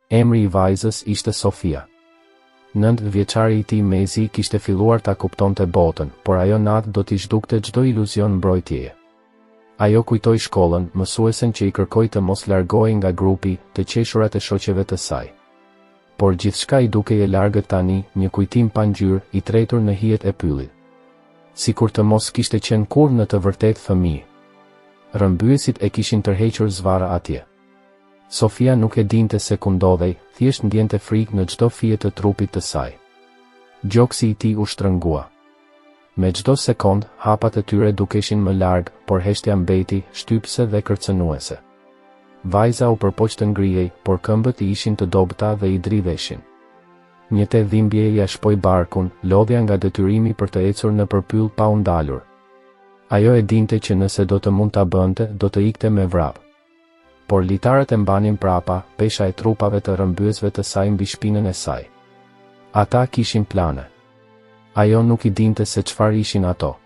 Emri i vajzës ishte Sofia. 9 vjeçari i tij mezi kishte filluar ta kuptonte botën, por ajo natë do t'i zhdukte çdo iluzion mbrojtjeje. Ajo kujtoi shkollën, mësuesen që i kërkoi të mos largohej nga grupi, të qeshurat e shoqeve të saj. Por gjithçka i dukej e largët tani, një kujtim pa ngjyrë, i tretur në hijet e pyllit. Sikur të mos kishte qenë kurrë në të vërtetë fëmijë. Rrëmbyesit e kishin tërhequr zvara atje. Sofia nuk e dinte se ku ndodhej, thjesht ndjente frikë në çdo fije të trupit të saj. Gjoksi i tij u shtrëngua. Me çdo sekond, hapat e tyre dukeshin më larg, por heshtja mbeti, shtypse dhe kërcënuese. Vajza u përpoq të ngrihej, por këmbët i ishin të dobëta dhe i dridheshin. Një te dhimbje ja shpoi barkun, lodhja nga detyrimi për të ecur në përpyll pa u ndalur. Ajo e dinte që nëse do të mund ta bënte, do të ikte me vrap. Por litarët e mbanin prapa, pesha e trupave të rrëmbyesve të saj mbi shpinën e saj. Ata kishin plane. Ajo nuk i dinte se çfarë ishin ato.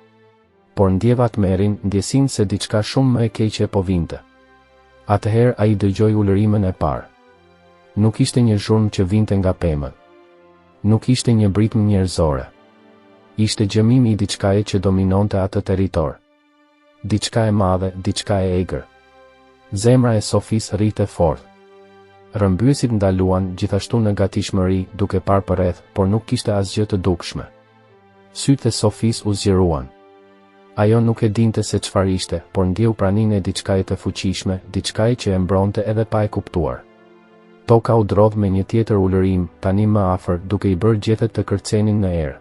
Por ndjeva tmerrin, ndjesinë se diçka shumë më e keqe po vinte. Atëherë ai dëgjoi ulërimën e parë. Nuk ishte një zhurmë që vinte nga pemët. Nuk ishte një britmë njerëzore. Ishte gjëmimi i diçkaje që dominonte atë territor. Diçka e madhe, diçka e egër. Zemra e Sofis rrite fort. Rrëmbyesit ndaluan gjithashtu në gatishmëri, duke parë përreth, por nuk kishte asgjë të dukshme. Sytë e Sofis u zgjeruan. Ajo nuk e dinte se çfarë ishte, por ndjeu praninë e diçkaje të fuqishme, diçkaje që e mbronte edhe pa e kuptuar. Toka u drodh me një tjetër ulërim, tani më afër, duke i bërë gjethet të kërcenin në erë.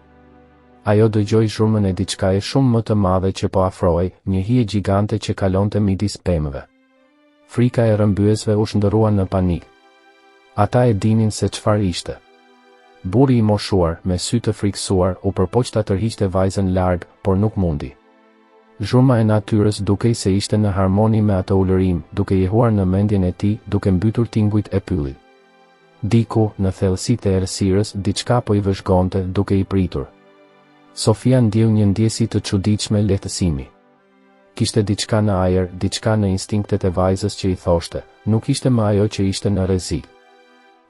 Ajo dëgjoi zhurmën e diçkaje shumë më të madhe që po afrohej, një hije gjigante që kalonte midis pemëve. Frika e rrëmbyesve u shndërrua në panik. Ata e dinin se çfarë ishte. Burri i moshuar, me sy të friksuar, u përpoq ta tërhiqte vajzën larg, por nuk mundi. Zhurma e natyrës dukej se ishte në harmoni me atë ulërim, duke jehuar në mendjen e tij, duke mbytur tingujt e pyllit. Diku, në thellësitë e errësirës, diçka po i vëzhgonte, duke i pritur. Sofia ndjeu një ndjesi të çuditshme lehtësimi. Kishte diçka në ajër, diçka në instinktet e vajzës që i thoshte, nuk ishte më ajo që ishte në rrezik.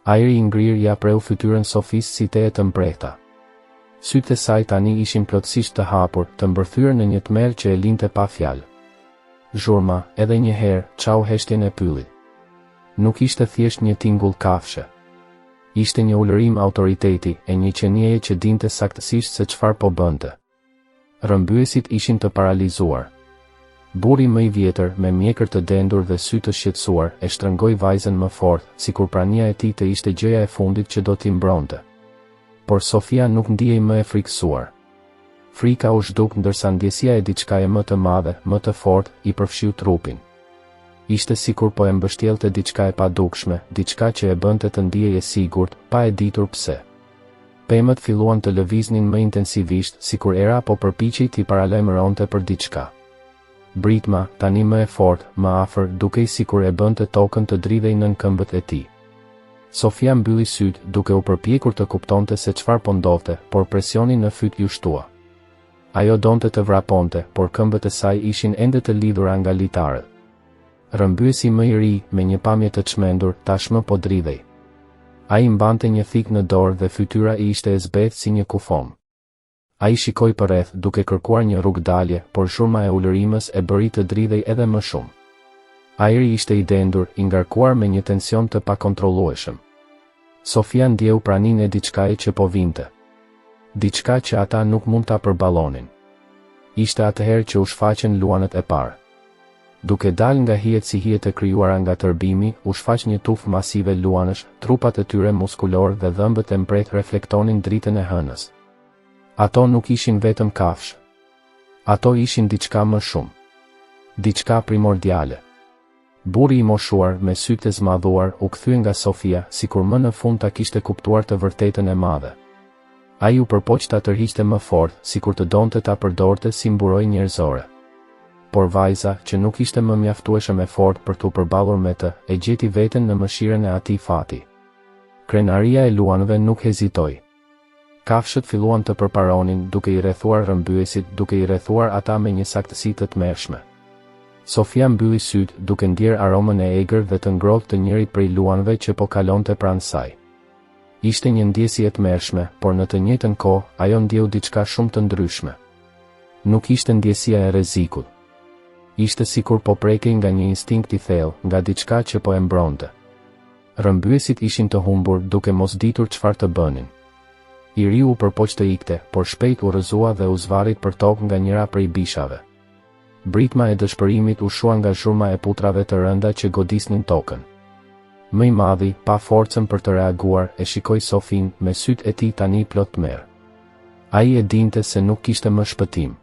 Ajri i ngrirë ja preu fytyrën Sofis si teje të mprehta. Sytë e saj tani ishin plotësisht të hapur, të mbërthyer në një tmerr që e linte pa fjalë. Zhurma, edhe një herë, çau heshtjen e pyllit. Nuk ishte thjesht një tingull kafshë. Ishte një ulërim autoriteti, e një qenieje që dinte saktësisht se çfarë po bënte. Rrëmbyesit ishin të paralizuar. Burri më i vjetër, me mjekër të dendur dhe sy të shqetësuar, e shtrëngoi vajzën më fort, sikur prania e tij të ishte gjëja e fundit që do t'i mbronte. Por Sofia nuk ndihej më e friksuar. Frika u zhduk ndërsa ndjesia e diçkaje më të madhe, më të fortë, i përfshiu trupin. Ishte sikur po e mbështjellte diçka e padukshme, diçka që e bënte të ndihej e sigurt, pa e ditur pse. Pemët filluan të lëviznin më intensivisht, sikur era po përpiqej t'i paralajmëronte për diçka. Britma, tani më e fortë, më afër, dukej sikur e bënte tokën të dridhej nën këmbët e tij. Sofia mbylli syt, duke u përpjekur të kuptonte se çfarë po ndodhte, por presioni në fyt ju shtua. Ajo donte të vraponte, por këmbët e saj ishin ende të lidhura nga litarët. Rrëmbyesi më i ri, me një pamje të çmendur, tashmë po dridhej. Ai mbante një thik në dorë dhe fytyra i ishte e zbeth si një kufom. Ai shikoi përreth, duke kërkuar një rrugë dalje, por zhurma e ulërimës e bëri të dridhej edhe më shumë. Ajri ishte i dendur, i ngarkuar me një tension të pakontrollueshëm. Sofia ndjeu praninë e diçkaje që po vinte. Diçka që ata nuk mund ta përballonin. Ishte atëherë që u shfaqen luanët e parë. Duke dalë nga hijet si hijet e krijuara nga tërbimi, u shfaq një tufë masive luanësh, trupat e tyre muskulor dhe dhëmbët e mbret reflektonin dritën e hënës. Ato nuk ishin vetëm kafshë. Ato ishin diçka më shumë. Diçka primordiale. Burri i moshuar, me sytë e zmadhuar, u kthye nga Sofia, sikur më në fund ta kishte kuptuar të vërtetën e madhe. Ai u përpoq ta tërhiqte më fort, sikur të donte ta përdorte si mburoj njerëzore. Por vajza, që nuk ishte më mjaftueshëm e fortë për t'u përballur me të, e gjeti veten në mëshirën e atij fati. Krenaria e luanëve nuk hezitoi. Kafshët filluan të përparonin, duke i rrethuar rrëmbyesit, duke i rrethuar ata me një saktësi të tmerrshme. Sofia mbylli syt duke ndjer aromën e egër dhe të ngrohtë të njërit prej luanëve që po kalonte pranë saj. Ishte një ndjesje e tmerrshme, por në të njëjtën kohë ajo ndjeu diçka shumë të ndryshme. Nuk ishte ndjesia e rrezikut. Ishte sikur po prekej nga një instinkt i thellë, nga diçka që po e mbronte. Rrëmbyesit ishin të humbur, duke mos ditur çfarë të bënin. I riu u përpoq të ikte, por shpejt u rrëzua dhe u zvarrit për tokë nga njëra prej bishave. Britma e dëshpërimit u shua nga zhurma e putrave të rënda që godisnin tokën. Më i madhi, pa forcën për të reaguar, e shikoi Sofin me sytë e tij tani plot tmerr. Ai e dinte se nuk kishte më shpëtim.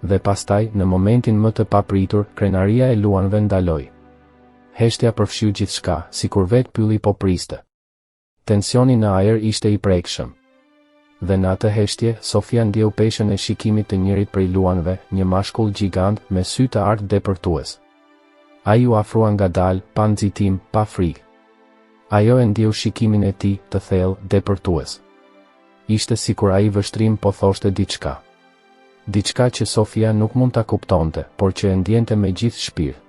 Dhe pastaj, në momentin më të papritur, krenaria e luanëve ndaloi. Heshtja përfshiu gjithçka, sikur vetë pylli po priste. Tensioni në ajër ishte i prekshëm. Dhe në atë heshtje, Sofia ndjeu peshën e shikimit të njërit prej luanëve, një mashkull gjigant me sy të artë depërtues. Ai u afrua ngadalë, pa nxitim, pa frikë. Ajo e ndjeu shikimin e tij të thellë, depërtues. Ishte sikur ai vështrim po thoshte diçka. Diçka që Sofia nuk mund ta kuptonte, por që e ndjente me gjithë shpirt.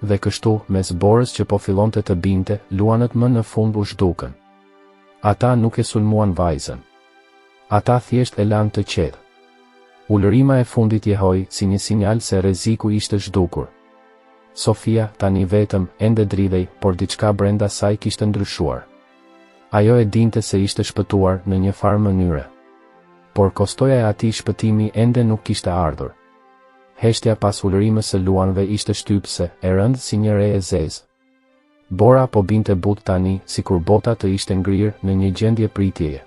Dhe kështu, mes borës që po fillonte të binte, luanët më në fund u zhdukën. Ata nuk e sulmuan vajzën. Ata thjesht e lanë të qetë. Ulërima e fundit jehoi si një sinjal se rreziku ishte zhdukur. Sofia, tani vetëm, ende dridhej, por diçka brenda saj kishte ndryshuar. Ajo e dinte se ishte shpëtuar në një farë mënyre. Por kostoja e atij shpëtimi ende nuk kishte ardhur. Heshtja pas ulërimës së luanëve ishte shtypse, e rëndë si një re e zezë. Bora po binte but tani, sikur bota të ishte ngrirë në një gjendje pritjeje.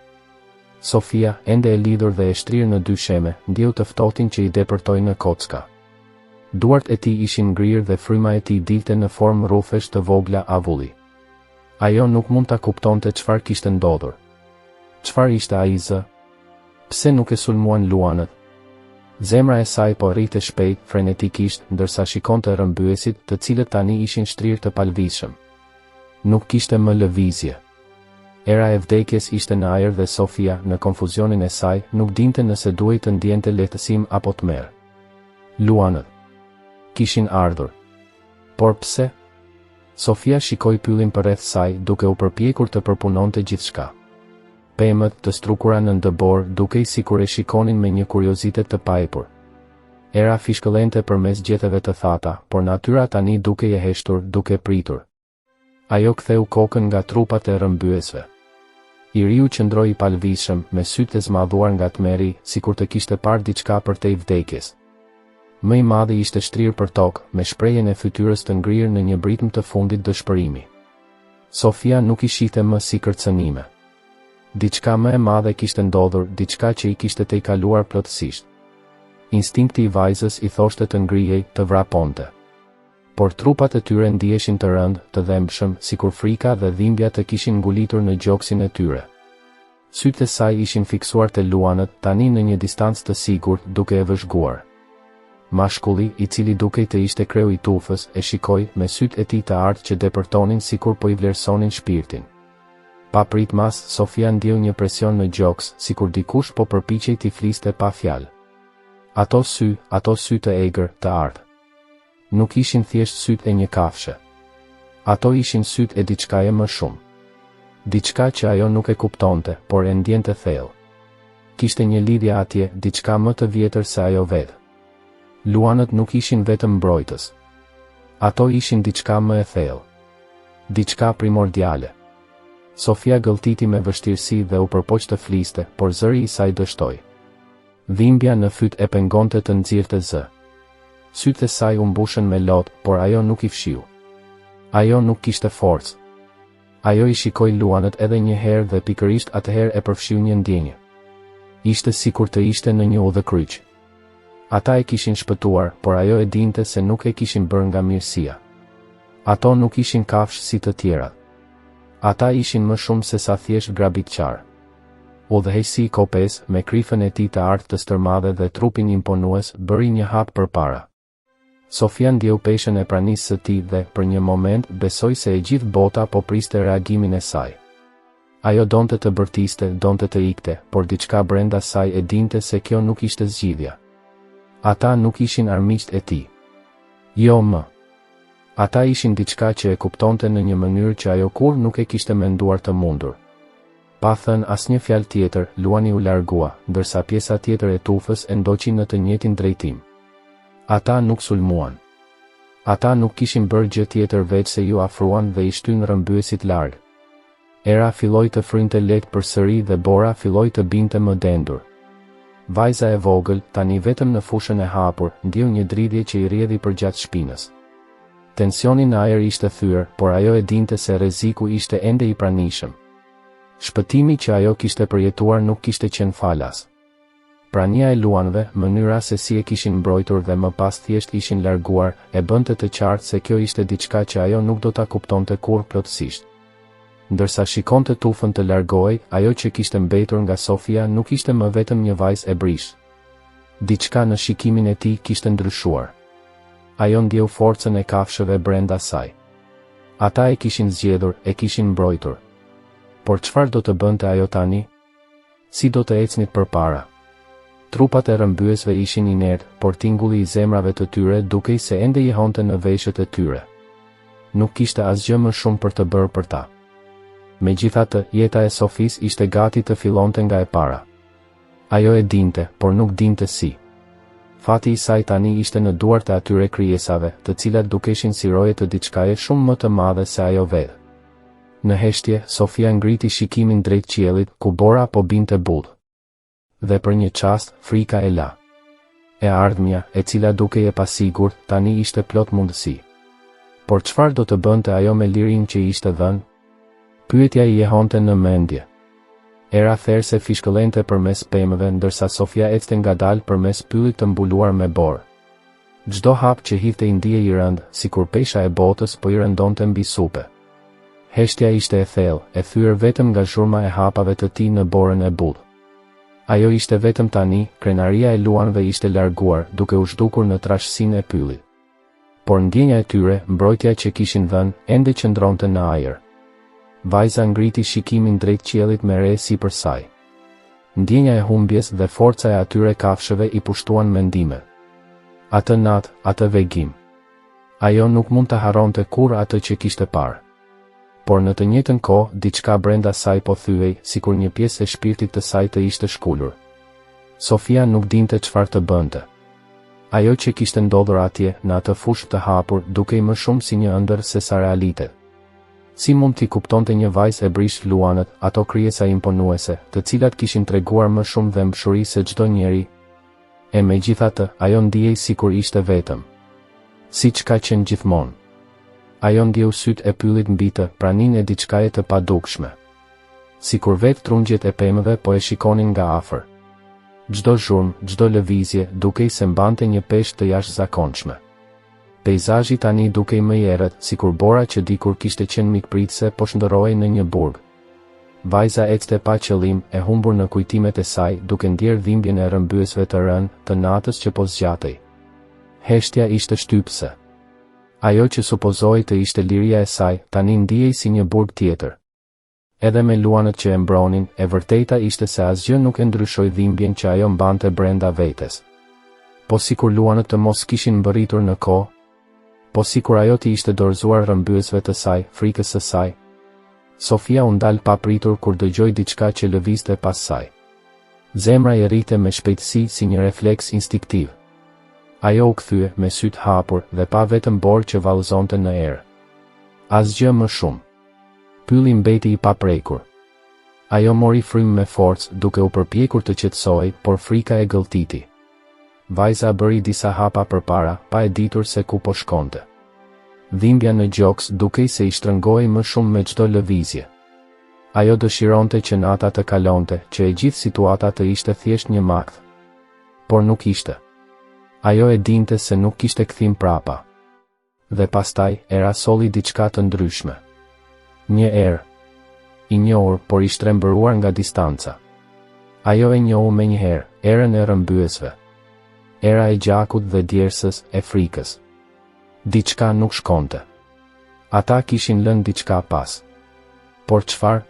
Sofia, ende e lidhur dhe e shtrirë në dy sheme, ndjeu të ftohtin që i depërtoi në kocka. Duart e tij ishin ngrirë dhe fryma e tij dilte në formë rrufesh të vogla avulli. Ajo nuk mund ta kuptonte çfarë kishte ndodhur. Çfarë ishte ai zë? Pse nuk e sulmuan luanët? Zemra e saj po rrite shpejt, frenetikisht, ndërsa shikonte rrëmbyesit, të cilët tani ishin shtrirë të palvizshëm. Nuk kishte më lëvizje. Era e vdekjes ishte në ajër dhe Sofia, në konfuzionin e saj, nuk dinte nëse duhej të ndjente lehtësim apo tmerr. Luanët kishin ardhur. Por pse? Sofia shikoi pyllin përreth saj, duke u përpjekur të përpunonte gjithçka. Pemët të strukura në ndëbor dukej sikur e shikonin me një kuriozitet të paepur. Era fishkëllente përmes gjeteve të thata, por natyra tani dukej e heshtur, duke pritur. Ajo ktheu kokën nga trupat e rrëmbyesve. I riu qëndroi i palvizshëm, me sytë e zmadhuar nga tmerri, sikur të kishte parë diçka përtej vdekjes. Më i madhi ishte shtrirë për tokë, me shprehjen e fytyrës të ngrirë në një britm të fundit dëshpërimi. Sofia nuk i shihte më si kërcënime. Diçka më e madhe kishte ndodhur, diçka që i kishte tejkaluar plotësisht. Instinkti i vajzës i thoshte të ngrihej, të vraponte. Por trupat e tyre ndiheshin të rëndë, të dhëmbshëm, sikur frika dhe dhimbja të kishin ngulitur në gjoksin e tyre. Sytë e saj ishin fiksuar te luanët, tani në një distancë të sigurt, duke e vëzhguar. Mashkulli, i cili dukej të ishte kreu i tufës, e shikoi me sytë e tij të artë që depërtonin sikur po i vlerësonin shpirtin. Pa prit mas, Sofia ndjeu një presion në gjoks, sikur dikush po përpiqej t'i fliste pa fjalë. Ato sy të egër, të artë. Nuk ishin thjesht sytë e një kafshë. Ato ishin sytë e diçkaje më shumë. Diçka që ajo nuk e kuptonte, por e ndjente thellë. Kishte një lidhje atje, diçka më të vjetër se ajo vetë. Luanët nuk ishin vetëm mbrojtës. Ato ishin diçka më e thellë. Diçka primordiale. Sofia gëlltiti me vështirësi dhe u përpoq të fliste, por zëri i saj dështoi. Dhimbja në fyt e pengonte të nxirrte zë. Sytë e saj u mbushën me lot, por ajo nuk i fshiu. Ajo nuk kishte forcë. Ajo i shikoi luanët edhe një herë dhe pikërisht atëherë e përfshiu një ndjenjë. Ishte sikur të ishte në një udhëkryq. Ata e kishin shpëtuar, por ajo e dinte se nuk e kishin bërë nga mirësia. Ato nuk ishin kafshë si të tjerat. Ata ishin më shumë se sa thjesht grabitçar. Udhëheqësi i kopes, me krifën e tij të artë të stërmadhe dhe trupin imponues, bëri një hap përpara. Sofia ndjeu peshën e pranisë së tij dhe, për një moment, besoi se e gjithë bota po priste reagimin e saj. Ajo donte të bërtiste, donte të ikte, por diçka brenda saj e dinte se kjo nuk ishte zgjidhja. Ata nuk ishin armiqt e tij. Jo më. Ata ishin diçka që e kuptonte në një mënyrë që ajo kur nuk e kishte menduar të mundur. Pa thënë asnjë fjalë tjetër, Luani u largua, ndërsa pjesa tjetër e tufës e ndoqi në të njëjtin drejtim. Ata nuk sulmuan. Ata nuk kishin bërë gjë tjetër veç se ju afruan dhe i shtyn rrëmbyesit larg. Era filloi të frynte lehtë përsëri dhe Bora filloi të binte më dendur. Vajza e vogël, tani vetëm në fushën e hapur, ndjeu një dridhje që i rrjedhi përgjatë shpinës. Tensioni në ajër ishte thyer, por ajo e dinte se rreziku ishte ende i pranishëm. Shpëtimi që ajo kishte përjetuar nuk kishte qenë falas. Prania e Luanëve, mënyra se si e kishin mbrojtur dhe më pas thjesht ishin larguar, e bënte të qartë se kjo ishte diçka që ajo nuk do ta kuptonte kurrë plotësisht. Ndërsa shikonte tufën të largohej, ajo që kishte mbetur nga Sofia nuk ishte më vetëm një vajzë e brish. Diçka në shikimin e tij kishte ndryshuar. Ajo ndjeu forcën e kafshëve brenda saj. Ata e kishin zgjedhur, e kishin mbrojtur. Por çfarë do të bënte ajo tani? Si do të ecnit përpara? Trupat e rrëmbyesve ishin inert, por tingulli i zemrave të tyre dukej se ende jehonte në veshët e tyre. Nuk kishte asgjë më shumë për të bërë për ta. Megjithatë, jeta e Sofis ishte gati të fillonte nga e para. Ajo e dinte, por nuk dinte si. Fati i saj tani ishte në duart e atyre krijesave, të cilat dukeshin si roje të diçkaje shumë më të madhe se ajo vetë. Në heshtje, Sofia ngriti shikimin drejt qiellit, ku Bora po binte bull. Dhe për një çast, frika e la. E ardhmja, e cila dukej e pasigurt, tani ishte plot mundësi. Por çfarë do të bënte ajo me lirinë që i ishte dhënë? Pyetja i jehonte në mendje. Era therse fishkëllente përmes pemëve, ndërsa Sofia ecte ngadalë përmes pyllit të mbuluar me borë. Çdo hap që hidhte i ndije i rënd, sikur pesha e botës po i rëndonte mbi supe. Heshtja ishte e thellë, e thyer vetëm nga zhurma e hapave të tij në borën e bull. Ajo ishte vetëm tani, krenaria e Luanëve ishte larguar, duke u zhdukur në trashësinë e pyllit. Por ndjenja e tyre, mbrojtja që kishin dhënë, ende qëndronte në ajër. Vajza ngriti shikimin drejt qiellit me re sipër saj. Ndjenja e humbjes dhe forca e atyre kafshëve i pushtuan mendimet. Atë natë, atë vegim. Ajo nuk mund të harronte kurrë atë që kishte parë. Por në të njëjtën kohë, diçka brenda saj po thyej, sikur një pjesë e shpirtit të saj të ishte shkullur. Sofia nuk dinte çfarë të bënte. Ajo që kishte ndodhur atje, në atë fushë të hapur, dukej më shumë si një ëndër se sa realitet. Si mund t'i kuptonte një vajzë e brish Luanët, ato krijesa imponuese, të cilat kishin treguar më shumë dhëmshuri se çdo njeri? E megjithatë, ajo ndihej sikur ishte vetëm. Siç ka qenë gjithmonë. Ajo ndjeu syt e pyllit mbi të, praninë e diçkaje të padukshme. Sikur vetë trungjet e pemëve po e shikonin nga afër. Çdo zhurmë, çdo lëvizje, dukej se mbante një peshë të jashtëzakonshme. Peizazhi tani dukej më i errët, sikur Bora që dikur kishte qenë mikpritse po shndërrohej në një burg. Vajza ecte pa qëllim, e humbur në kujtimet e saj, duke ndjer dhimbjen e rrëmbyesve të rënë, të natës që po zgjatej. Heshtja ishte shtypse. Ajo që supozoi të ishte liria e saj, tani ndihej si një burg tjetër. Edhe me Luanët që e mbronin, e vërteta ishte se asgjë nuk e ndryshoi dhimbjen që ajo mbante brenda vetes. Po sikur Luanët të mos kishin mbërritur në kohë, po sikur ajo t'i ishte dorëzuar rrëmbyesve të saj, frikës së saj. Sofia u ndal pa pritur kur dëgjoi diçka që lëvizte pas saj. Zemra i rrite me shpejtësi si një refleks instiktiv. Ajo u kthye me syt hapur dhe pa vetëm borë që vallëzonte në erë. Asgjë më shumë. Pylli mbeti i paprekur. Ajo mori frymë me forcë, duke u përpjekur të qetësohej, por frika e gëlltiti. Vajza bëri disa hapa përpara, pa e ditur se ku po shkonte. Dhimbja në gjoks dukej se i shtrëngoi më shumë me çdo lëvizje. Ajo dëshironte që nata të kalonte, që e gjithë situata të ishte thjesht një makth. Por nuk ishte. Ajo e dinte se nuk kishte kthim prapa. Dhe pastaj, era solli diçka të ndryshme. Një erë. I njohur, por i shtrembëruar nga distanca. Ajo e njohu menjëherë, erën e rrëmbyesve. Era e gjakut dhe djersës, e frikës. Diçka nuk shkonte. Ata kishin lënë diçka pas. Por çfarë?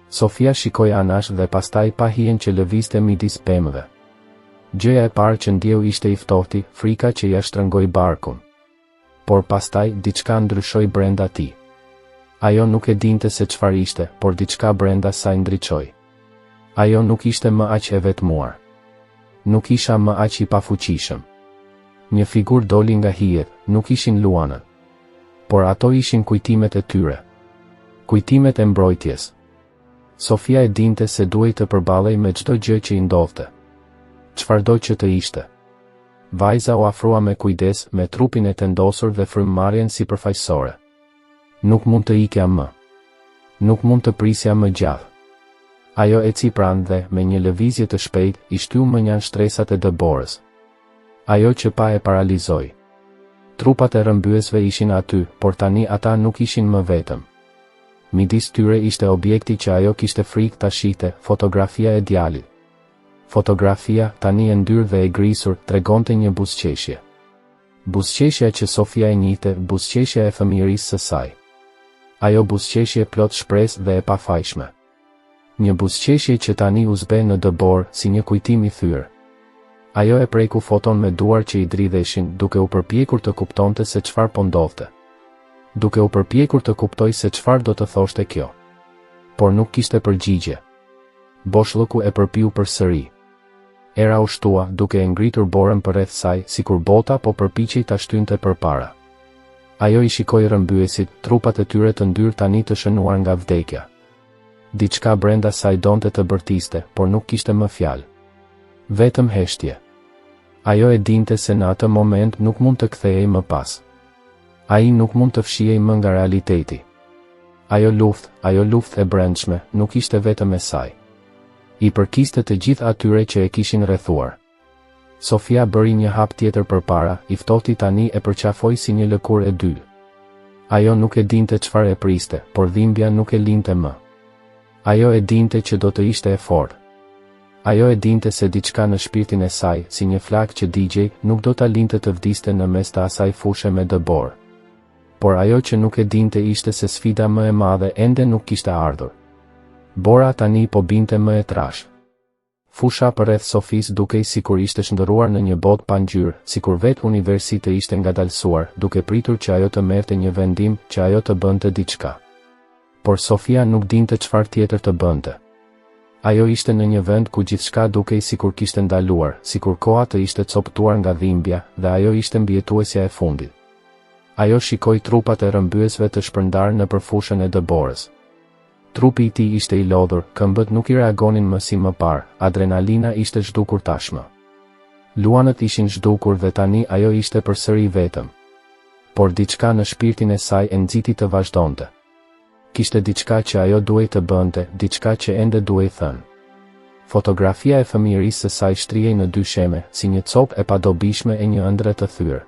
Sofia shikoi anash dhe pastaj pa hijen që lëvizte midis pemëve. Gjëja e parë që ndjeu ishte i ftohti, frika që ja shtrëngoi barkun. por pastaj diçka ndryshoi brenda tij. Ajo nuk e dinte se çfarë ishte, por diçka brenda saj ndriçoi. Ajo nuk ishte më aq e vetmuar. Nuk isha më aq i pafuqishëm. Një figurë doli nga hijet, nuk ishin Luanën. Por ato ishin kujtimet e tyre. Kujtimet e mbrojtjes. Sofia e dinte se duhej të përballej me çdo gjë që i ndodhte. Çfarëdo që të ishte. Vajza u afrua me kujdes, me trupin e tendosur dhe frymëmarrjen sipërfaqësore. Nuk mund të ikja më. Nuk mund të prisja më gjatë. Ajo eci pranë dhe, me një lëvizje të shpejtë, i shtyu mënjan shtresat e dëborës. Ajo që pa e paralizoi. Trupat e rrëmbyesve ishin aty, por tani ata nuk ishin më vetëm. Midis tyre ishte objekti që ajo kishte frikë ta shihte, fotografia e djalit. Fotografia, tani e ndyrë dhe e grisur, tregonte një buzëqeshje. Buzëqeshja që Sofia e njihte, buzëqeshja e fëmijërisë së saj. Ajo buzëqeshje plot shpresë dhe e pafajshme. Një buzëqeshje që tani u zbe në dëbor, si një kujtim i thyrë. Ajo e preku foton me duar që i dridheshin, duke u përpjekur të kuptonte se çfarë po ndodhte. Duke u përpjekur të kuptoj se çfarë do të thoshte kjo. Por nuk kishte përgjigje. Boshllëku e përpiu përsëri. Era u shtua, duke e ngritur borën përreth saj, sikur bota po përpiqej ta shtynte përpara. Ajo i shikoi rrëmbyesit, trupat e tyre të ndyrë tani të shënuar nga vdekja. Diçka brenda saj donte të bërtiste, por nuk kishte më fjalë. Vetëm heshtje. Ajo e dinte se në atë moment nuk mund të kthehej më pas. Ai nuk mund të fshihej më nga realiteti. Ajo luftë e brendshme, nuk ishte vetëm e saj. I përkiste të gjithë atyre që e kishin rrethuar. Sofia bëri një hap tjetër përpara, i ftohti tani e përqafoi si një lëkurë e dy. Ajo nuk e dinte çfarë e priste, por dhimbja nuk e linte më. Ajo e dinte që do të ishte e fortë. Ajo e dinte se diçka në shpirtin e saj, si një flak që digjej, nuk do ta linte të vdiste në mes të asaj fushe me dëbor. Por ajo që nuk e dinte ishte se sfida më e madhe ende nuk kishte ardhur. Bora tani po binte më e trash. Fusha përreth Sofis dukej sikur ishte shndërruar në një botë pa ngjyrë, sikur vetë universi të ishte ngadalësuar, duke pritur që ajo të merrte një vendim, që ajo të bënte diçka. Por Sofia nuk dinte çfarë tjetër të bënte. Ajo ishte në një vend ku gjithçka dukej sikur kishte ndaluar, sikur koha të ishte coptuar nga dhimbja, dhe ajo ishte mbijetuesja e fundit. Ajo shikoi trupat e rrëmbyesve të shpërndarë në përfushën e dëborës. Trupi i tij ishte i lodhur, këmbët nuk i reagonin më si më parë, adrenalina ishte zhdukur tashmë. Luanët ishin zhdukur dhe tani ajo ishte përsëri vetëm. Por diçka në shpirtin e saj e nxiti të vazhdonte. Kishte diçka që ajo duhej të bënte, diçka që ende duhej thënë. Fotografia e fëmijërisë së saj shtrihej në dy sheme, si një copë e padobishme e një ëndre të thyrë.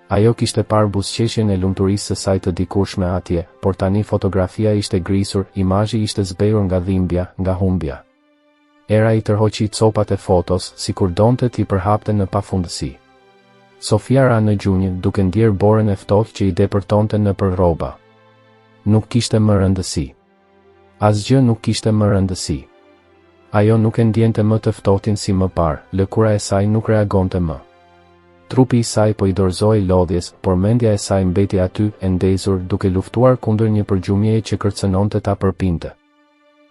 Ajo kishte parë buzëqeshjen e lumturisë së saj të dikurshme atje, por tani fotografia ishte grisur, imazhi ishte zbehur nga dhimbja, nga humbja. Era i tërhoqi copat e fotos, sikur donte t'i përhapte në pafundësi. Sofia ra në gjunjë, duke ndjer borën e ftohtë që i depërtonte nëpër rroba. Nuk kishte më rëndësi. Asgjë nuk kishte më rëndësi. Ajo nuk e ndjente më të ftohtin si më parë, lëkura e saj nuk reagonte më. Trupi i saj po i dorëzoi lodhjes, por mendja e saj mbeti aty, e ndezur, duke luftuar kundër një përgjumjeje që kërcënonte ta përpinte.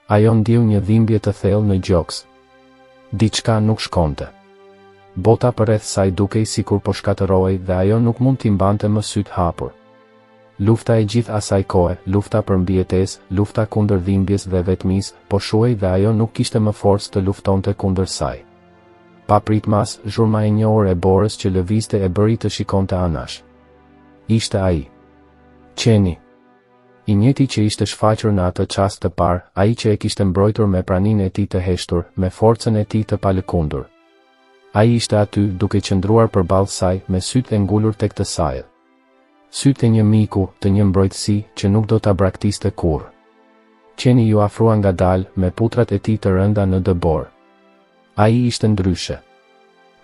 Ajo ndjeu një dhimbje të thellë në gjoks. Diçka nuk shkonte. Bota përreth saj dukej sikur po shkatërrohej dhe ajo nuk mund t'i mbante më sytë hapur. Lufta e gjithë asaj kohe, lufta për mbijetesë, lufta kundër dhimbjes dhe vetmisë, po shuhej dhe ajo nuk kishte më forcë të luftonte kundër saj. Pa pritmas, zhurma e njohur e borës që lëvizte e bëri të shikonte anash. Ishte ai. Qeni. I njëjti që ishte shfaqur në atë çast të parë, ai që e kishte mbrojtur me praninë e tij të heshtur, me forcën e tij të palëkundur. Ai ishte aty, duke qëndruar përballë saj, me sytë e ngulur tek të saj. Sytë e një miku, të një mbrojtësi, që nuk do ta braktiste kurrë. Qeni ju afrua ngadalë, me putrat e tij të rënda në dëbor. Ai ishte ndryshe.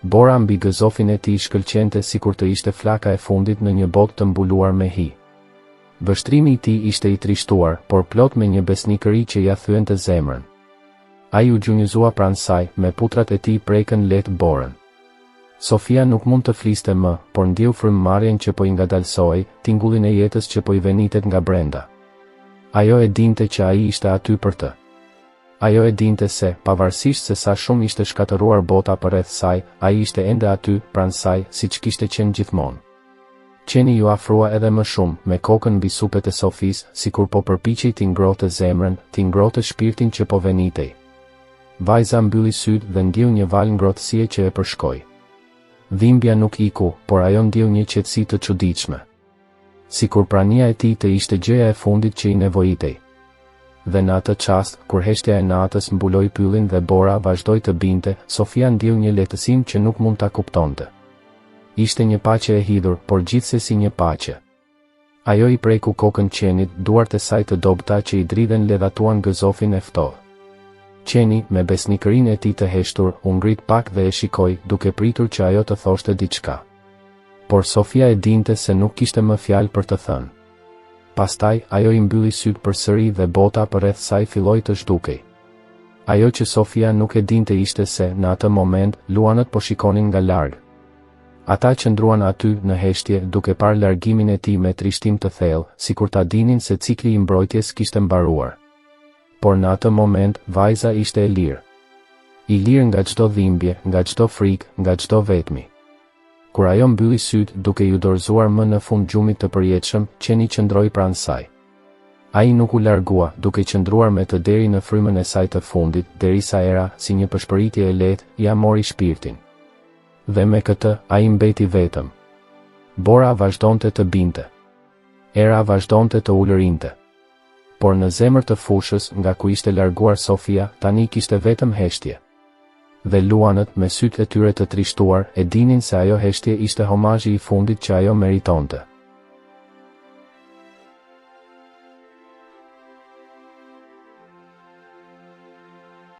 Bora mbi gëzofin e tij shkëlqente sikur të ishte flaka e fundit në një botë të mbuluar me hi. Vështrimi i tij ishte i trishtuar, por plot me një besnikëri që ja thyente zemrën. Ai u gjunjëzua pranë saj, me putrat e tij prekën lehtë borën. Sofia nuk mund të fliste më, por ndjeu frymëmarrjen që po i ngadalsoi, tingullin e jetës që po i venitet nga brenda. Ajo e dinte që ai ishte aty për të. Ajo e dinte se, pavarësisht se sa shumë ishte shkatëruar bota përreth saj, ai ishte ende aty, pranë saj, siç kishte qenë gjithmonë. Qeni ju afrua edhe më shumë, me kokën mbi supet e Sofis, sikur po përpiqej t'i ngrohte zemrën, t'i ngrohte shpirtin që po venitej. Vajza mbylli syt dhe ndjeu një val ngrohtësie që e përshkoi. Dhimbja nuk iku, por ajo ndjeu një qetësi të çuditshme. Sikur prania e tij të ishte gjëja e fundit që i nevojitej. Dhe në atë çast, kur heshtja e natës mbuloi pyllin dhe Bora vazhdoi të binte, Sofia ndjeu një lehtësim që nuk mund ta kuptonte. Ishte një paqe e hidhur, por gjithsesi një paqe. Ajo i preku kokën Qenit, duart e saj të dobta që i dridhen ledhatuan gëzofin e ftohtë. Qeni, me besnikërinë e tij të heshtur, u ngrit pak dhe e shikoi, duke pritur që ajo të thoshte diçka. Por Sofia e dinte se nuk kishte më fjalë për të thënë. Pastaj, ajo i mbylli syt përsëri dhe bota përreth saj filloi të zhdukej. Ajo që Sofia nuk e dinte ishte se, në atë moment, luanët po shikonin nga larg. Ata qëndruan aty në heshtje, duke parë largimin e tij me trishtim të thellë, sikur ta dinin se cikli i mbrojtjes kishte mbaruar. Por në atë moment, vajza ishte e lirë. I lirë nga çdo dhimbje, nga çdo frikë, nga çdo vetmi. Kur ajo mbylli syt, duke ju dorëzuar më në fund gjumit të përjetshëm, Qeni qëndroi pranë saj. Ai nuk u largua, duke qëndruar me të deri në frymën e saj të fundit, derisa era, si një përshpëritje e lehtë, ja mori shpirtin. Dhe me këtë, ai mbeti vetëm. Bora vazhdonte të binte. Era vazhdonte të ulërinte. Por në zemër të fushës, nga ku ishte larguar Sofia, tani kishte vetëm heshtje. Dhe luanët, me sytë e tyre të trishtuar, e dinin se ajo heshtje ishte homazhi i fundit që ajo meritonte.